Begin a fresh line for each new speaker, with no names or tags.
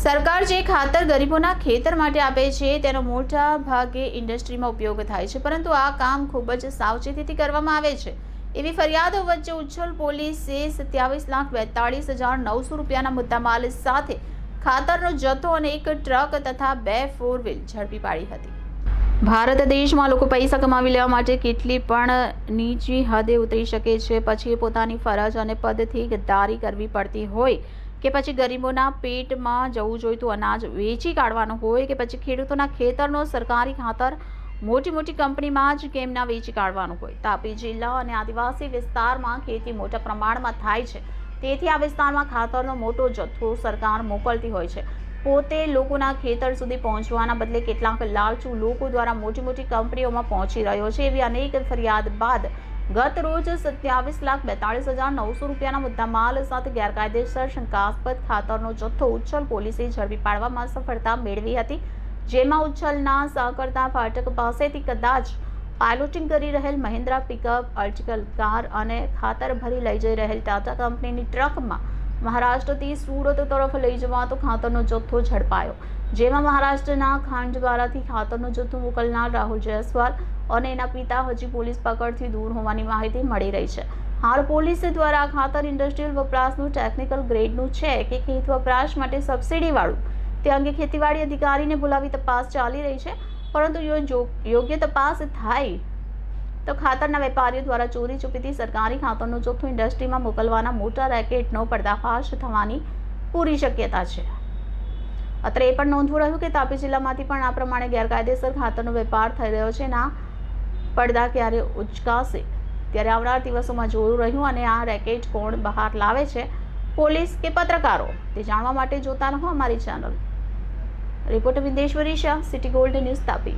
સરકાર જે ખાતર ગરીબોના ખેતર માટે આપે છે તેનો મોટા ભાગે ઇન્ડસ્ટ્રીમાં ઉપયોગ થાય છે, પરંતુ આ કામ ખૂબ જ સાવચેતીથી કરવામાં આવે છે એવી ફરિયાદો વચ્ચે ઉચ્છલ પોલીસે 27,42,900 રૂપિયાના મુદ્દામાલ સાથે ખાતરનો જથ્થો અને એક ટ્રક તથા 2 4 વ્હીલ ઝડપી પાડી હતી। ભારત દેશમાં લોકો પૈસા કમાવી લેવા માટે કેટલી પણ નીચી હદે ઉતરી શકે છે, પછી પોતાની ફરજ અને પદથી ગદ્દારી કરવી પડતી હોય કે પછી ગરીબોના પેટમાં જવું જોઈતું અનાજ વેચી કાઢવાનું હોય કે પછી ખેડૂતોના ખેતરનો સરકારી ખાતર મોટી મોટી કંપનીમાં જ કેમ ના વેચી કાઢવાનું હોય। તાપી જિલ્લા અને આદિવાસી વિસ્તારમાં ખેતી મોટા પ્રમાણમાં થાય છે, તેથી આ વિસ્તારમાં ખાતરનો મોટો જથ્થો સરકાર મોકલતી હોય છે। પોતે લોકોના ખેતર સુધી પહોંચવાના બદલે કેટલાક લાલચુ લોકો દ્વારા મોટી મોટી કંપનીઓમાં પહોંચી રહ્યો છે એવી અનેક ફરિયાદ બાદ ગત રોજ 27,42,900 રૂપિયાના મુદ્દામાલ સાથે ગેરકાયદેસર શંકાસ્પદ ખાતરનો જથ્થો ઉચ્છલ પોલીસે ઝડપી પાડવામાં સફળતા મેળવી હતી, જેમાં ઉચ્છલના સાંકળતા ફાટક પાસેથી કદાચ પાયલોટિંગ કરી રહેલ મહિન્દ્રા પિકઅપ અર્ટિગલ કાર અને ખાતર ભરી લઈ જઈ રહેલ ટાટા કંપનીની ટ્રકમાં મહારાષ્ટ્રથી સુરત તરફ લઈ જવાતો ખાતરનો જથ્થો ઝડપાયો, જેમાં મહારાષ્ટ્રના ખાંડવારાથી ખાતરનો જથ્થો મોકલનાર રાહુલ જયસ્વાલ અને એના પિતા હજી પોલીસ પકડથી દૂર હોવાની માહિતી મળી રહી છે। હાલ પોલીસ દ્વારા ખાતર ઇન્ડસ્ટ્રીયલ વપરાશનું ટેકનિકલ ગ્રેડનું છે કે ખેત વપરાશ માટે સબસિડીવાળું તે અંગે ખેતીવાડી અધિકારીને બોલાવી તપાસ ચાલી રહી છે, પરંતુ યોગ્ય તપાસ થાય તો ખાતરના વેપારીઓ દ્વારા ચોરી છુપીથી સરકારી ખાતરનો જથ્થો ઇન્ડસ્ટ્રીમાં મોકલવાના મોટા રેકેટનો પર્દાફાશ થવાની પૂરી શક્યતા છે। અત્રે એ પણ નોંધવું રહ્યું કે તાપી જિલ્લામાંથી પણ આ પ્રમાણે ગેરકાયદેસર ખાતરનો વેપાર થઈ રહ્યો છે। ના પડદા ક્યારે ઉચકાશે ત્યારે આવનાર દિવસોમાં જોયું રહ્યું અને આ રેકેટ કોણ બહાર લાવે છે, પોલીસ કે પત્રકારો, તે જાણવા માટે જોતા રહો અમારી channel. Reporter Videshwari Shah, city gold news, Tapi.